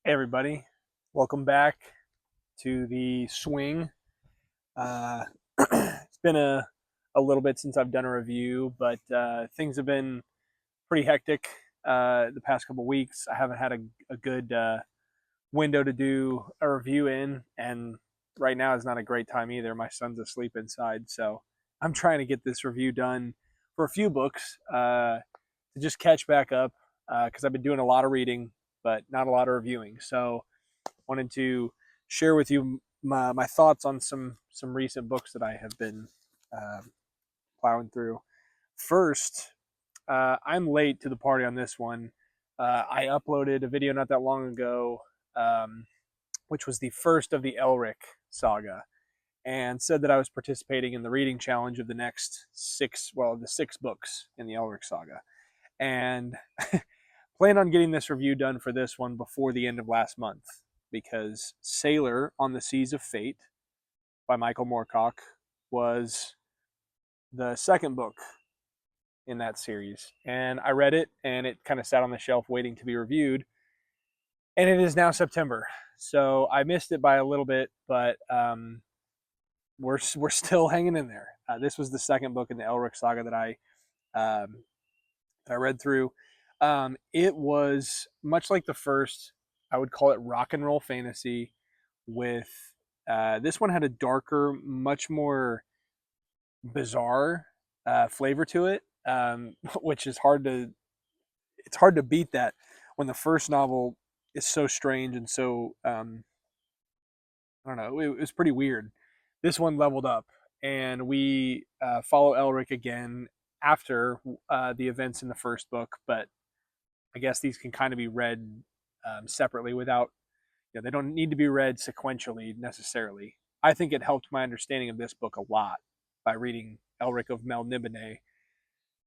Hey everybody, welcome back to the swing. It's been a little bit since I've done a review, but things have been pretty hectic the past couple weeks. I haven't had a good window to do a review in, and right now is not a great time either. My son's asleep inside, so I'm trying to get this review done for a few books to just catch back up because I've been doing a lot of reading, but not a lot of reviewing. So wanted to share with you my thoughts on some recent books that I have been uh, plowing through. First, I'm late to the party on this one. I uploaded a video not that long ago, which was the first of the Elric saga, and said that I was participating in the reading challenge of the next the six books in the Elric saga, and plan on getting this review done for this one before the end of last month, because Sailor on the Seas of Fate by Michael Moorcock was the second book in that series. And I read it and it kind of sat on the shelf waiting to be reviewed. And it is now September. So I missed it by a little bit, but we're still hanging in there. This was the second book in the Elric saga that I read through. It was much like the first. I would call it rock and roll fantasy. With this one had a darker, much more bizarre flavor to it, which is hard to. It's hard to beat that when the first novel is so strange and so I don't know. It was pretty weird. This one leveled up, and we follow Elric again after the events in the first book, but I guess these can kind of be read separately without, they don't need to be read sequentially necessarily. I think it helped my understanding of this book a lot by reading Elric of Melniboné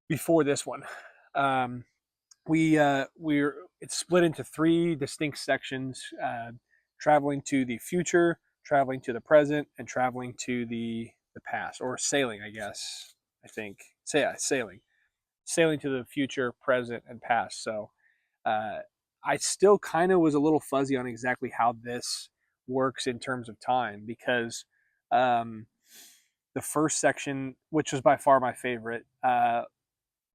before this one. We're it's split into three distinct sections: traveling to the future, traveling to the present, and traveling to the past, or sailing, I guess. I think, so yeah, sailing to the future, present, and past. So uh, I still kind of was a little fuzzy on exactly how this works in terms of time, because um, the first section, which was by far my favorite,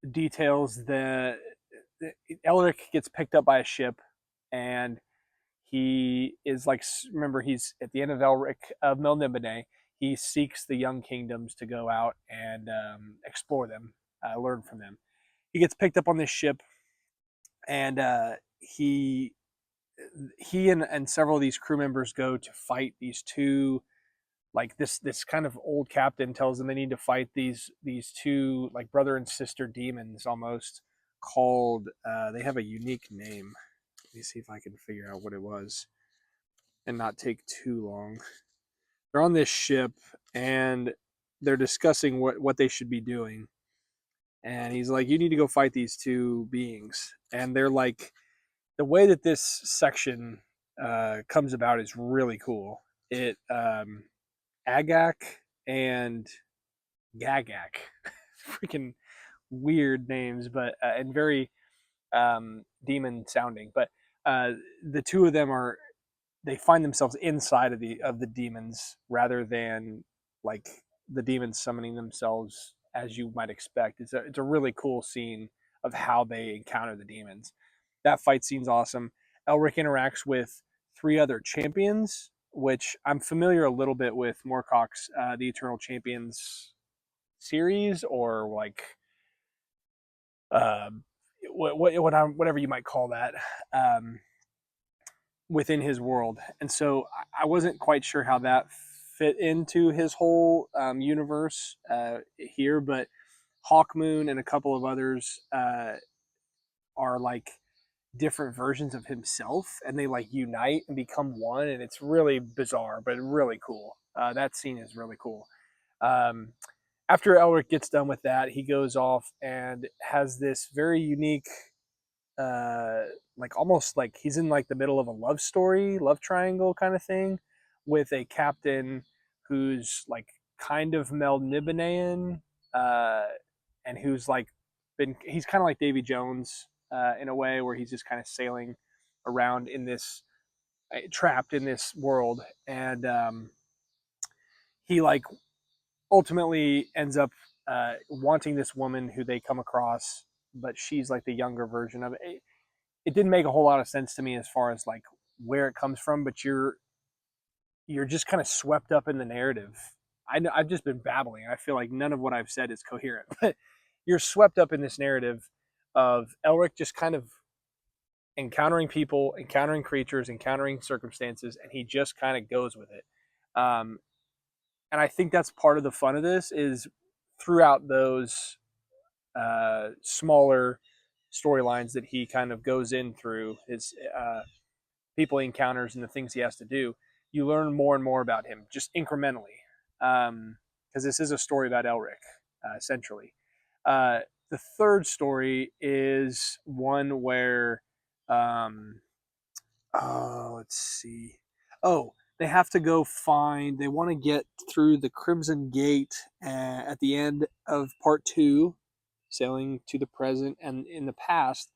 details the Elric gets picked up by a ship, and he is like, remember, he's at the end of Elric of Melniboné. He seeks the young kingdoms to go out and explore them, learn from them. He gets picked up on this ship, and he and several of these crew members go to fight these two, like this kind of old captain tells them they need to fight these two like brother and sister demons almost, called they have a unique name. Let me see if I can figure out what it was and not take too long. They're on this ship and they're discussing what they should be doing, and he's like, you need to go fight these two beings. And they're like, the way that this section comes about is really cool. It Agak and Gagak, freaking weird names, but and very demon sounding. But the two of them they find themselves inside of the demons rather than like the demons summoning themselves as you might expect. It's a really cool scene of how they encounter the demons. That fight scene's awesome. Elric interacts with three other champions, which I'm familiar a little bit with Moorcock's The Eternal Champions series, or like uh, whatever you might call that, within his world. And so I wasn't quite sure how that fit into his whole universe here, but Hawkmoon and a couple of others are like different versions of himself, and they like unite and become one, and it's really bizarre but really cool. That scene is really cool. um, After Elric gets done with that, he goes off and has this very unique, uh, like almost like he's in like the middle of a love story, love triangle kind of thing, with a captain who's like kind of Melnibonéan, uh, and who's like he's kind of like Davy Jones in a way, where he's just kind of sailing around in this. trapped in this world, and he like ultimately ends up wanting this woman who they come across, but she's like the younger version of it. It didn't make a whole lot of sense to me as far as like where it comes from, but you're just kind of swept up in the narrative. I've just been babbling. I feel like none of what I've said is coherent, but you're swept up in this narrative of Elric just kind of encountering people, encountering creatures, encountering circumstances, and he just kind of goes with it. Um, and I think that's part of the fun of this is throughout those smaller storylines that he kind of goes in through his people he encounters and the things he has to do, you learn more and more about him just incrementally. Because this is a story about Elric, essentially. Uh, the third story is one where, let's see. Oh, they have to go find, they want to get through the Crimson Gate at the end of part two, sailing to the present. And in the past,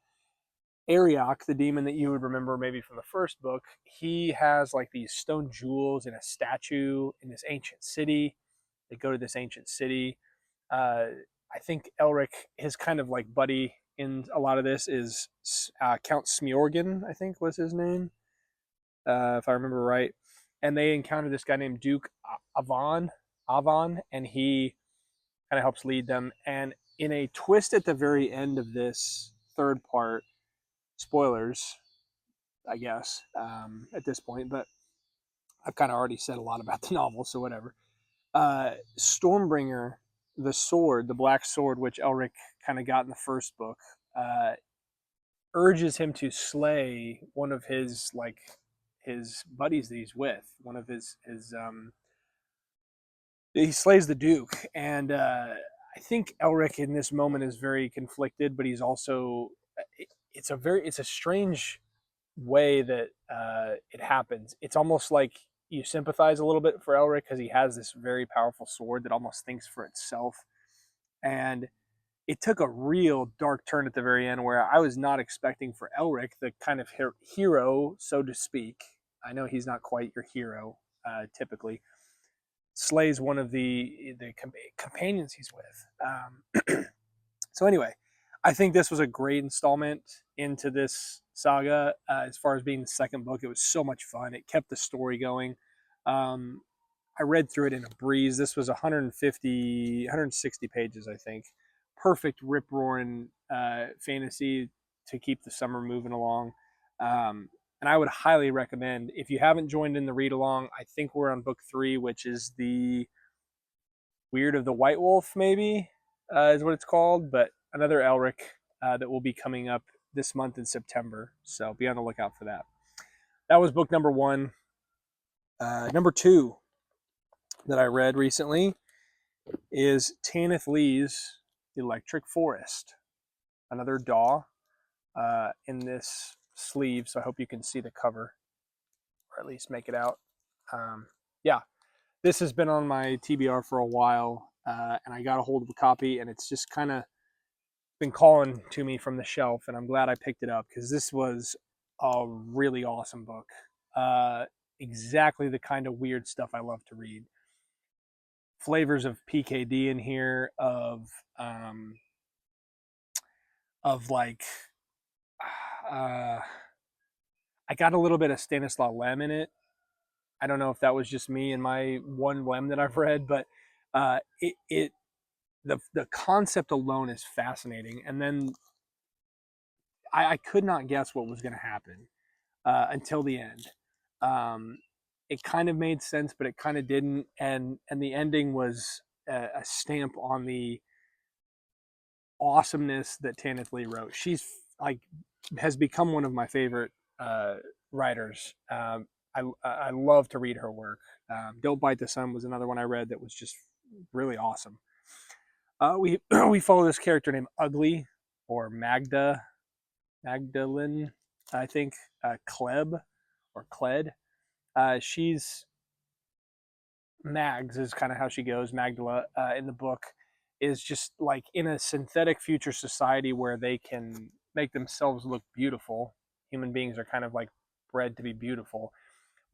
Ariok, the demon that you would remember maybe from the first book, he has like these stone jewels in a statue in this ancient city. They go to this ancient city. I think Elric, his kind of like buddy in a lot of this is Count Smorgon, I think was his name, if I remember right. And they encounter this guy named Duke Avon, and he kind of helps lead them. And in a twist at the very end of this third part, spoilers, I guess, at this point, but I've kind of already said a lot about the novel, so whatever. Stormbringer, the sword, the black sword, which Elric kind of got in the first book, urges him to slay one of his his buddies that he's with. One of his he slays the Duke, and I think Elric in this moment is very conflicted, but he's also it's a strange way that it happens. It's almost like you sympathize a little bit for Elric because he has this very powerful sword that almost thinks for itself. And it took a real dark turn at the very end where I was not expecting for Elric, the kind of hero, so to speak. I know he's not quite your hero typically. Slays one of the companions he's with. So anyway, I think this was a great installment into this saga. As far as being the second book, it was so much fun. It kept the story going. I read through it in a breeze. This was 160 pages, I think. Perfect rip-roaring fantasy to keep the summer moving along. And I would highly recommend, if you haven't joined in the read-along, I think we're on book 3, which is the Weird of the White Wolf, maybe, is what it's called. But another Elric that will be coming up this month in September. So be on the lookout for that. That was book number 1. Number 2 that I read recently is Tanith Lee's Electric Forest. Another DAW in this sleeve, so I hope you can see the cover, or at least make it out. Yeah, this has been on my TBR for a while, and I got a hold of a copy, and it's just kind of been calling to me from the shelf, and I'm glad I picked it up because this was a really awesome book. Exactly the kind of weird stuff I love to read. Flavors of PKD in here, of like I got a little bit of Stanislaw Lem in it. I don't know if that was just me and my one Lem that I've read, but the concept alone is fascinating. And then I could not guess what was going to happen until the end. It kind of made sense, but it kind of didn't. And the ending was a stamp on the awesomeness that Tanith Lee wrote. She's like has become one of my favorite writers. I love to read her work. Don't Bite the Sun was another one I read that was just really awesome. We we follow this character named Ugly, or Magdalene, I think, Kleb or Kled. She's Mags is kind of how she goes. Magdala in the book is just like in a synthetic future society where they can make themselves look beautiful. Human beings are kind of like bred to be beautiful.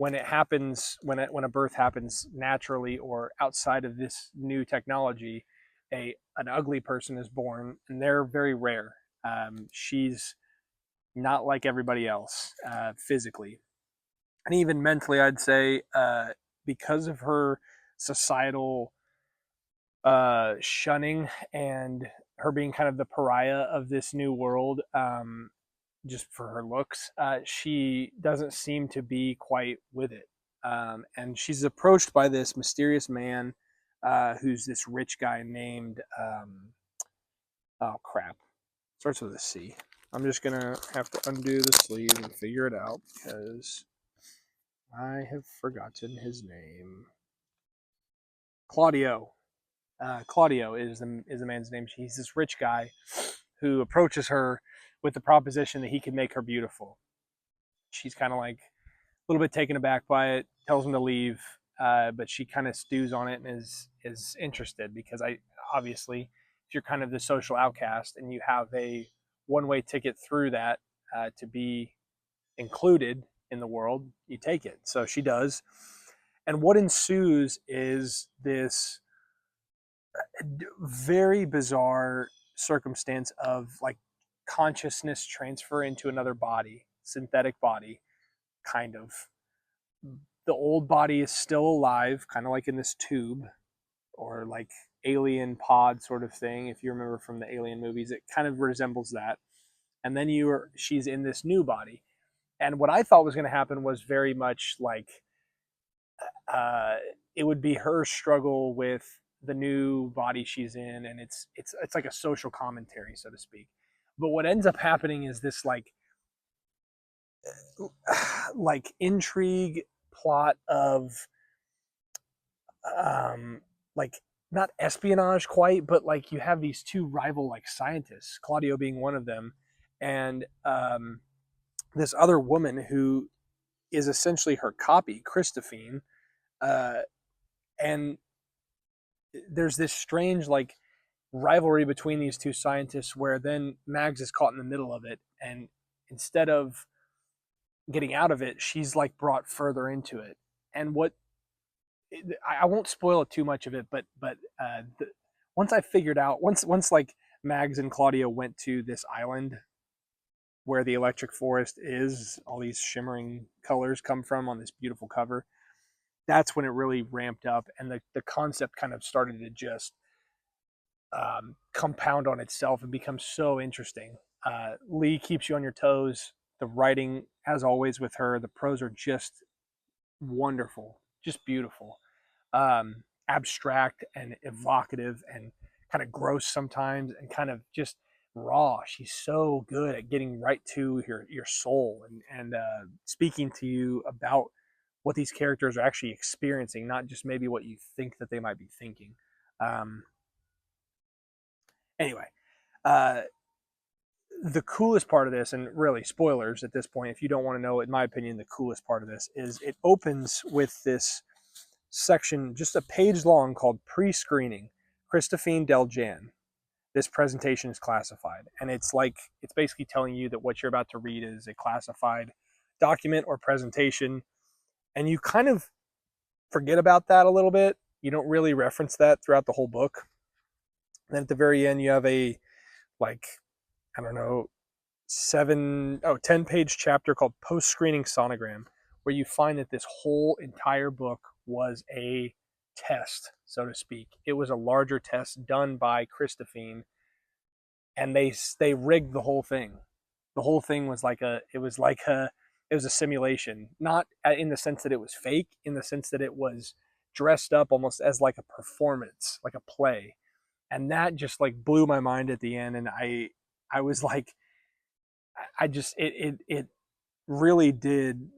when it happens, when a birth happens naturally or outside of this new technology, an ugly person is born, and they're very rare. She's not like everybody else physically, and even mentally, I'd say, because of her societal shunning and her being kind of the pariah of this new world, just for her looks, she doesn't seem to be quite with it. And she's approached by this mysterious man, who's this rich guy named, oh crap, starts with a C. I'm just gonna have to undo the sleeve and figure it out because I have forgotten his name. Claudio. Claudio is the man's name. He's this rich guy who approaches her with the proposition that he can make her beautiful. She's kind of like a little bit taken aback by it, tells him to leave, but she kind of stews on it and is interested because obviously if you're kind of the social outcast and you have a one-way ticket through that, to be included in the world, you take it. So she does, and what ensues is this very bizarre circumstance of like consciousness transfer into another body, synthetic body, kind of. The old body is still alive, kind of like in this tube or like alien pod sort of thing. If you remember from the Alien movies, it kind of resembles that. And then she's in this new body. And what I thought was going to happen was very much like, uh, it would be her struggle with the new body she's in, and it's like a social commentary, so to speak. But what ends up happening is this like intrigue plot of, like, not espionage quite, but like you have these two rival like scientists, Claudio being one of them, and this other woman who is essentially her copy, Christophine, uh, and there's this strange like rivalry between these two scientists where then Mags is caught in the middle of it, and instead of getting out of it, she's like brought further into it. And what I won't spoil it too much of it, but once I figured out, once like Mags and Claudia went to this island where the electric forest is, all these shimmering colors come from on this beautiful cover, that's when it really ramped up, and the concept kind of started to just compound on itself and become so interesting. Lee keeps you on your toes. The writing, as always with her, the prose are just wonderful, just beautiful, abstract and evocative and kind of gross sometimes, and kind of just raw. She's so good at getting right to your soul, and speaking to you about what these characters are actually experiencing, not just maybe what you think that they might be thinking. Anyway, uh, the coolest part of this, and really spoilers at this point, if you don't want to know, in my opinion, the coolest part of this is it opens with this section, just a page long, called Pre-Screening, Christophine Deljan. This presentation is classified. And it's basically telling you that what you're about to read is a classified document or presentation. And you kind of forget about that a little bit. You don't really reference that throughout the whole book. And then at the very end, you have a, like, I don't know, 10-page chapter called Post-Screening Sonogram, where you find that this whole entire book was a test, so to speak. It was a larger test done by Christophine, and they rigged the whole thing. The whole thing was it was a simulation, not in the sense that it was fake, in the sense that it was dressed up almost as like a performance, like a play. And that just like blew my mind at the end, and I was like, it really did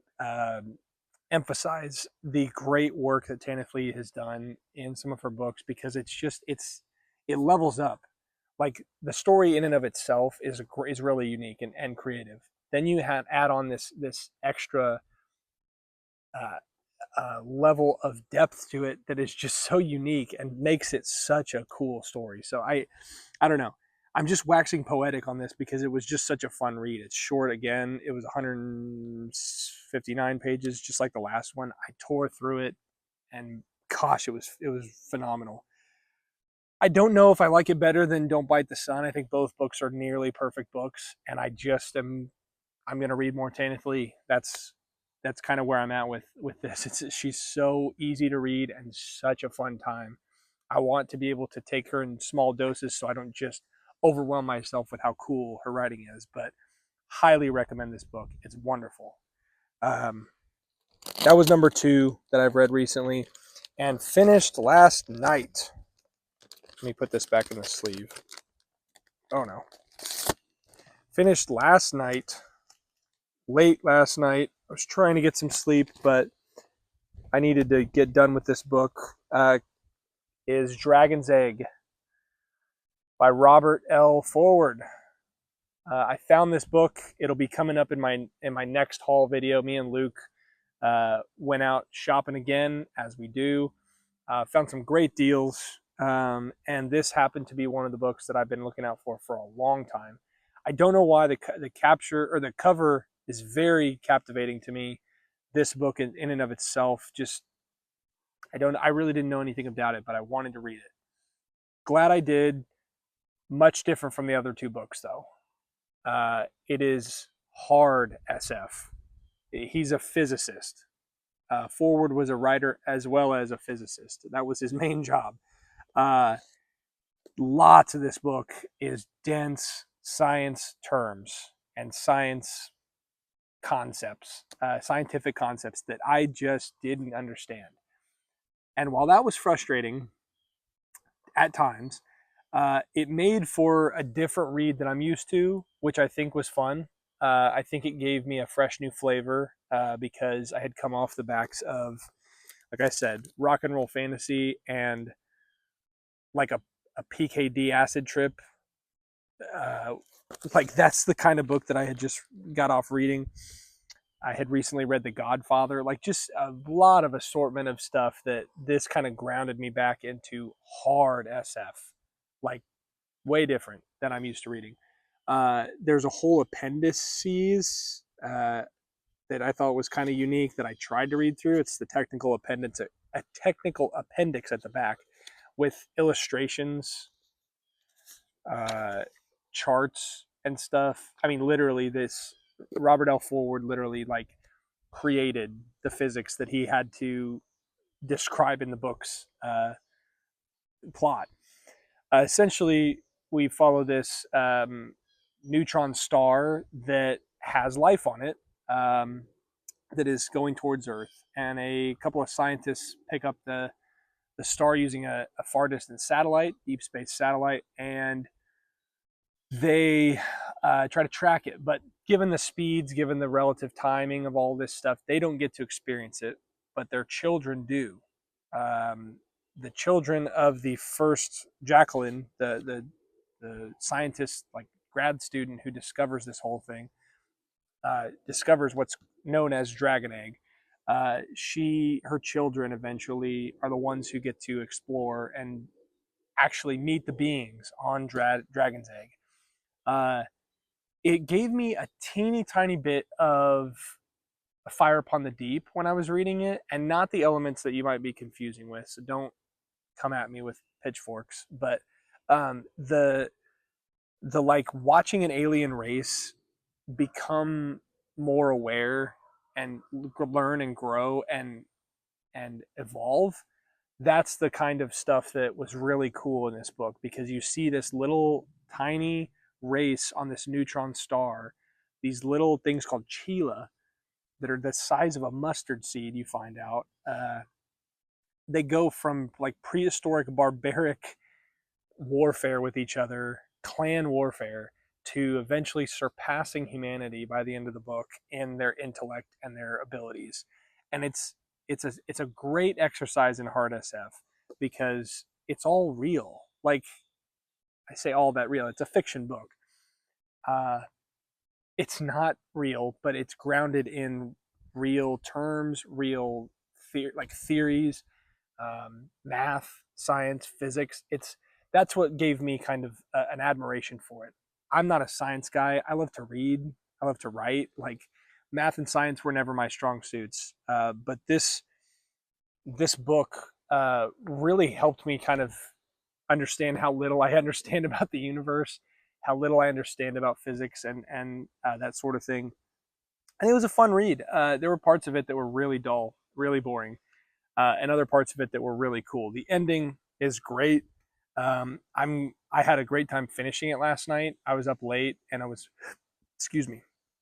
emphasize the great work that Tanith Lee has done in some of her books, because it levels up. Like, the story in and of itself is really unique and creative. Then you add on this extra level of depth to it that is just so unique and makes it such a cool story. So I don't know. I'm just waxing poetic on this because it was just such a fun read. It's short again. It was 159 pages, just like the last one. I tore through it, and gosh, it was phenomenal. I don't know if I like it better than Don't Bite the Sun. I think both books are nearly perfect books, and I just am. I'm going to read more Tanith Lee. That's kind of where I'm at with this. She's so easy to read and such a fun time. I want to be able to take her in small doses so I don't just overwhelm myself with how cool her writing is. But highly recommend this book. It's wonderful. That was number 2 that I've read recently and finished last night. Let me put this back in the sleeve. Oh no. Finished last night. Late last night. I was trying to get some sleep, but I needed to get done with this book. Is Dragon's Egg by Robert L. Forward. I found this book. It'll be coming up in my next haul video. Me and Luke went out shopping again, as we do. Found some great deals, and this happened to be one of the books that I've been looking out for a long time. I don't know why the capture or the cover is very captivating to me. This book in and of itself, just I really didn't know anything about it, but I wanted to read it. Glad I did. Much different from the other 2 books, though. It is hard SF. He's a physicist. Forward was a writer as well as a physicist. That was his main job. Lots of this book is dense science terms and science concepts, scientific concepts that I just didn't understand. And while that was frustrating at times, it made for a different read than I'm used to, which I think was fun. I think it gave me a fresh new flavor because I had come off the backs of, like I said, rock and roll fantasy and like a PKD acid trip. Like that's the kind of book that I had just got off reading. I had recently read The Godfather, like just a lot of assortment of stuff that this kind of grounded me back into hard SF, like way different than I'm used to reading. There's a whole appendices that I thought was kind of unique that I tried to read through. It's the technical appendix, a technical appendix at the back with illustrations, charts, and stuff. I mean, literally, this Robert L. Forward literally like created the physics that he had to describe in the book's plot. Essentially, we follow this neutron star that has life on it that is going towards Earth, and a couple of scientists pick up the star using a far distance satellite, deep space satellite, and they try to track it. But given the speeds, given the relative timing of all this stuff, they don't get to experience it, but their children do. The children of the first Jacqueline, the scientist, like grad student who discovers this whole thing, discovers what's known as Dragon Egg. Her children eventually are the ones who get to explore and actually meet the beings on Dragon's Egg. It gave me a teeny tiny bit of a Fire Upon the Deep when I was reading it, and not the elements that you might be confusing with. So don't come at me with pitchforks. But the like watching an alien race become more aware and learn and grow and evolve, that's the kind of stuff that was really cool in this book, because you see this little tiny race on this neutron star, these little things called Chila that are the size of a mustard seed. You find out they go from like prehistoric barbaric warfare with each other, clan warfare, to eventually surpassing humanity by the end of the book in their intellect and their abilities. And it's a great exercise in hard SF because it's all real. Like I say, all that real. It's a fiction book. It's not real, but it's grounded in real terms, real theories, math, science, physics. that's what gave me kind of an admiration for it. I'm not a science guy. I love to read. I love to write. Like math and science were never my strong suits. But this book really helped me kind of understand how little I understand about the universe, how little I understand about physics and that sort of thing. And it was a fun read. There were parts of it that were really dull, really boring, and other parts of it that were really cool. The ending is great. I had a great time finishing it last night. I was up late and excuse me,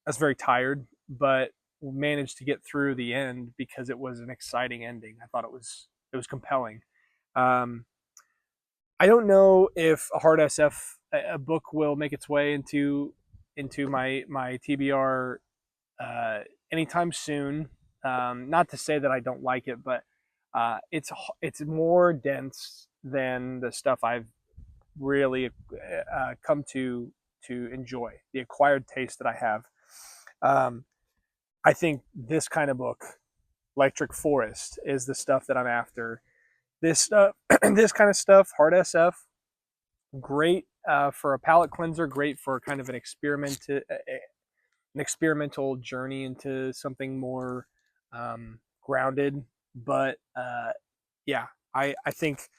I was very tired, but managed to get through the end because it was an exciting ending. I thought it was compelling. Um, I don't know if a hard SF a book will make its way into my TBR uh, anytime soon. Not to say that I don't like it, but it's more dense than the stuff I've really come to enjoy. The acquired taste that I have. Um, I think this kind of book, Electric Forest, is the stuff that I'm after. This stuff, this kind of stuff, hard SF, great for a palate cleanser, great for kind of an experimental journey into something more grounded. But yeah, I think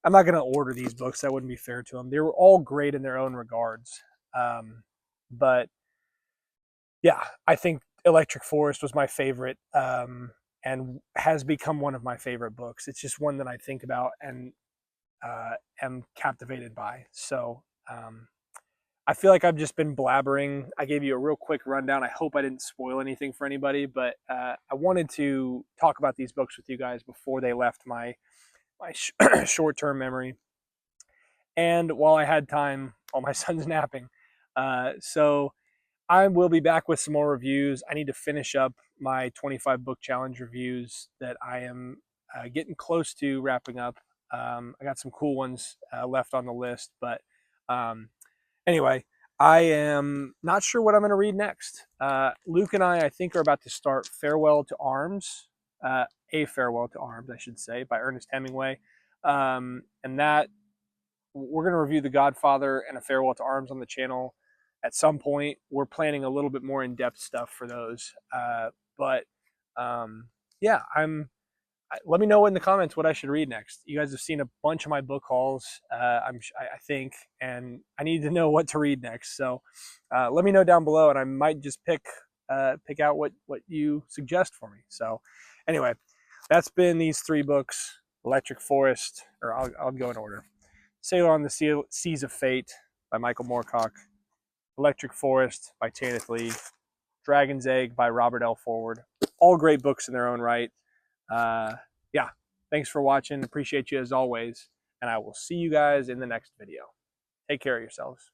I'm not going to order these books. That wouldn't be fair to them. They were all great in their own regards. But yeah, I think Electric Forest was my favorite and has become one of my favorite books. It's just one that I think about and am captivated by. So I feel like I've just been blabbering. I gave you a real quick rundown. I hope I didn't spoil anything for anybody, but I wanted to talk about these books with you guys before they left my short-term memory. And while I had time, while my son's napping. So I will be back with some more reviews. I need to finish up my 25 book challenge reviews that I am getting close to wrapping up. I got some cool ones left on the list, but anyway, I am not sure what I'm going to read next. Luke and I think, are about to start Farewell to Arms, A Farewell to Arms, I should say, by Ernest Hemingway. And that we're going to review The Godfather and A Farewell to Arms on the channel at some point. We're planning a little bit more in-depth stuff for those. But yeah, let me know in the comments what I should read next. You guys have seen a bunch of my book hauls, I think, and I need to know what to read next. So let me know down below, and I might just pick out what you suggest for me. So anyway, that's been these 3 books: Electric Forest, or I'll go in order. Sailor on the Seas of Fate by Michael Moorcock, Electric Forest by Tanith Lee, Dragon's Egg by Robert L. Forward. All great books in their own right. Yeah, thanks for watching. Appreciate you as always. And I will see you guys in the next video. Take care of yourselves.